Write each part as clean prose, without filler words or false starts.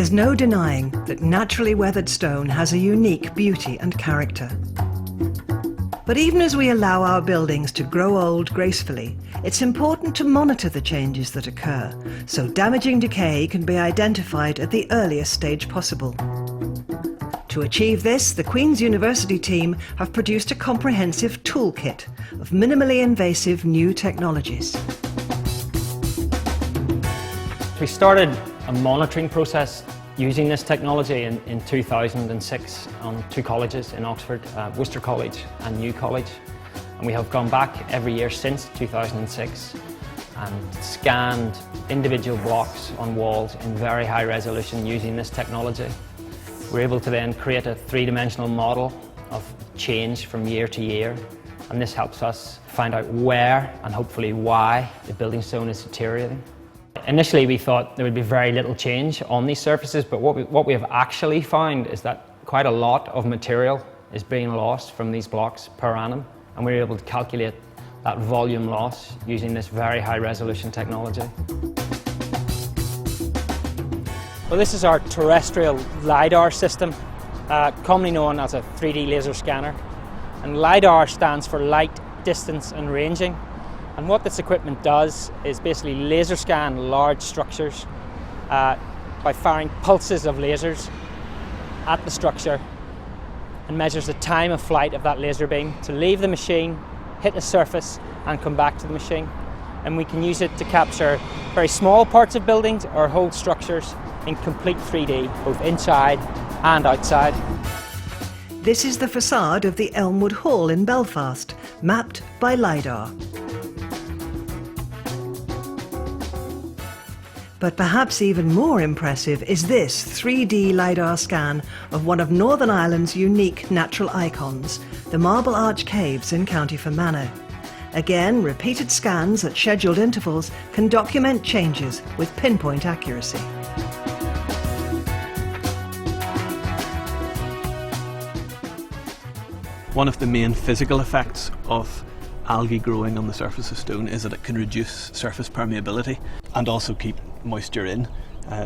There's no denying that naturally weathered stone has a unique beauty and character. But even as we allow our buildings to grow old gracefully, it's important to monitor the changes that occur, so damaging decay can be identified at the earliest stage possible. To achieve this, the Queen's University team have produced a comprehensive toolkit of minimally invasive new technologies. We started a monitoring process using this technology in 2006 on two colleges in Oxford, Worcester College and New College. And we have gone back every year since 2006 and scanned individual blocks on walls in very high resolution using this technology. We're able to then create a three-dimensional model of change from year to year, and this helps us find out where and hopefully why the building stone is deteriorating. Initially we thought there would be very little change on these surfaces, but what we have actually found is that quite a lot of material is being lost from these blocks per annum, and we're able to calculate that volume loss using this very high resolution technology. Well, this is our terrestrial LiDAR system, commonly known as a 3D laser scanner. And LiDAR stands for light, distance and ranging. And what this equipment does is basically laser scan large structures by firing pulses of lasers at the structure, and measures the time of flight of that laser beam to leave the machine, hit the surface and come back to the machine. And we can use it to capture very small parts of buildings or whole structures in complete 3D, both inside and outside. This is the facade of the Elmwood Hall in Belfast, mapped by LiDAR. But perhaps even more impressive is this 3D LiDAR scan of one of Northern Ireland's unique natural icons, the Marble Arch Caves in County Fermanagh. Again, repeated scans at scheduled intervals can document changes with pinpoint accuracy. One of the main physical effects of algae growing on the surface of stone is that it can reduce surface permeability and also keep moisture in.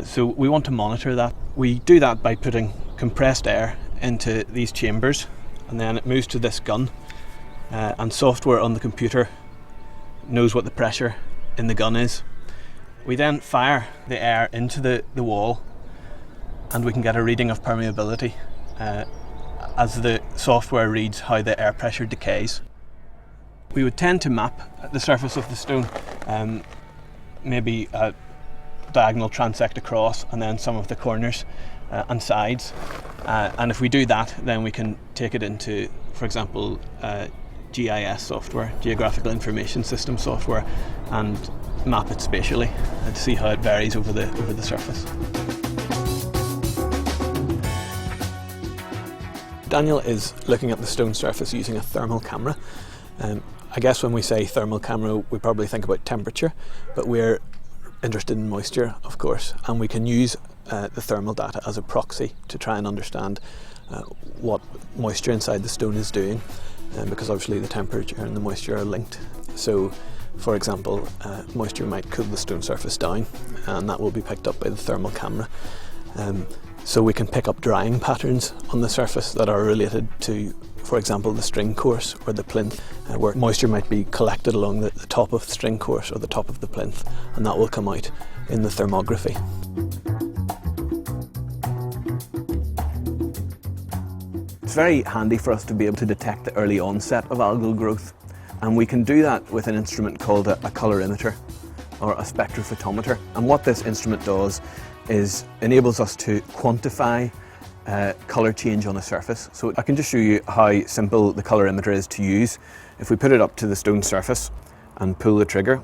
So we want to monitor that. We do that by putting compressed air into these chambers, and then it moves to this gun, and software on the computer knows what the pressure in the gun is. We then fire the air into the wall, and we can get a reading of permeability as the software reads how the air pressure decays. We would tend to map the surface of the stone, maybe a diagonal transect across and then some of the corners and sides. And if we do that, then we can take it into, for example, GIS software, Geographical Information System software, and map it spatially and see how it varies over the surface. Daniel is looking at the stone surface using a thermal camera. I guess when we say thermal camera, we probably think about temperature, but we're interested in moisture, of course, and we can use the thermal data as a proxy to try and understand what moisture inside the stone is doing, because obviously the temperature and the moisture are linked. So, for example, moisture might cool the stone surface down, and that will be picked up by the thermal camera. So we can pick up drying patterns on the surface that are related to, for example, the string course or the plinth, where moisture might be collected along the top of the string course or the top of the plinth, and that will come out in the thermography. It's very handy for us to be able to detect the early onset of algal growth, and we can do that with an instrument called a colorimeter or a spectrophotometer. And what this instrument does is enables us to quantify colour change on a surface. So I can just show you how simple the colorimeter is to use. If we put it up to the stone surface and pull the trigger,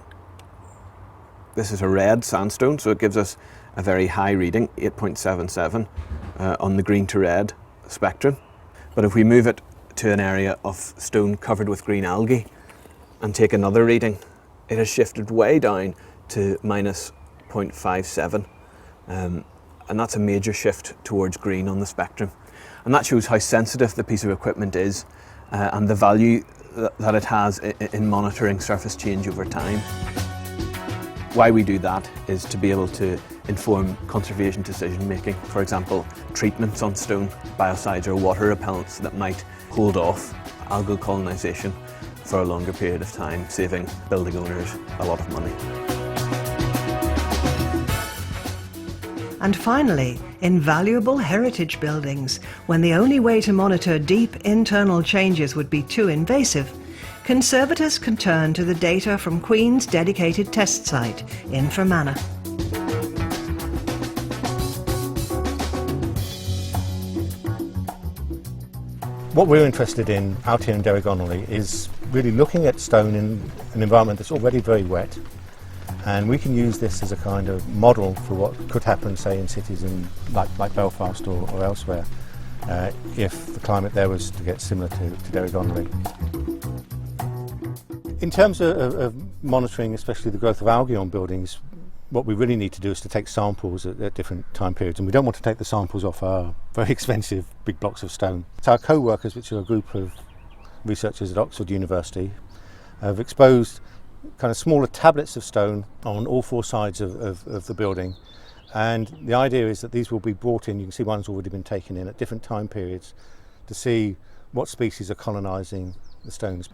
this is a red sandstone, so it gives us a very high reading, 8.77 on the green to red spectrum. But if we move it to an area of stone covered with green algae and take another reading, it has shifted way down to minus 0.57. And that's a major shift towards green on the spectrum. And that shows how sensitive the piece of equipment is and the value that it has in monitoring surface change over time. Why we do that is to be able to inform conservation decision making. For example, treatments on stone, biocides or water repellents that might hold off algal colonisation for a longer period of time, saving building owners a lot of money. And finally, invaluable heritage buildings. When the only way to monitor deep internal changes would be too invasive, conservators can turn to the data from Queen's dedicated test site in Fermanagh. What we're interested in out here in Derry is really looking at stone in an environment that's already very wet, and we can use this as a kind of model for what could happen, say, in cities like Belfast or elsewhere, if the climate there was to get similar to Derry. In terms of monitoring, especially the growth of algae on buildings, what we really need to do is to take samples at different time periods, and we don't want to take the samples off our very expensive big blocks of stone. So our co-workers, which are a group of researchers at Oxford University, have exposed kind of smaller tablets of stone on all four sides of the building, and the idea is that these will be brought in. You can see one's already been taken in at different time periods to see what species are colonising the stones.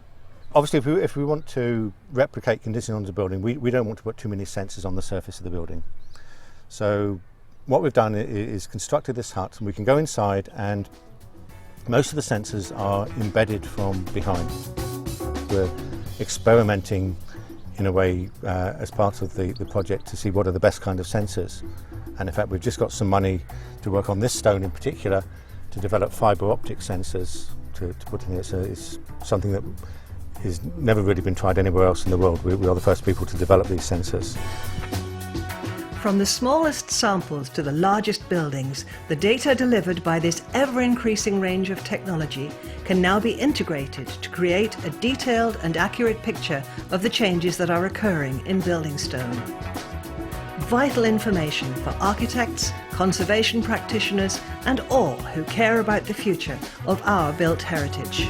Obviously, if we want to replicate conditions on the building, we don't want to put too many sensors on the surface of the building. So what we've done is constructed this hut, and we can go inside, and most of the sensors are embedded from behind. We're experimenting in a way as part of the project to see what are the best kind of sensors. And in fact, we've just got some money to work on this stone in particular to develop fibre optic sensors to put in it. So it's something that has never really been tried anywhere else in the world. We are the first people to develop these sensors. From the smallest samples to the largest buildings, the data delivered by this ever-increasing range of technology can now be integrated to create a detailed and accurate picture of the changes that are occurring in building stone. Vital information for architects, conservation practitioners, and all who care about the future of our built heritage.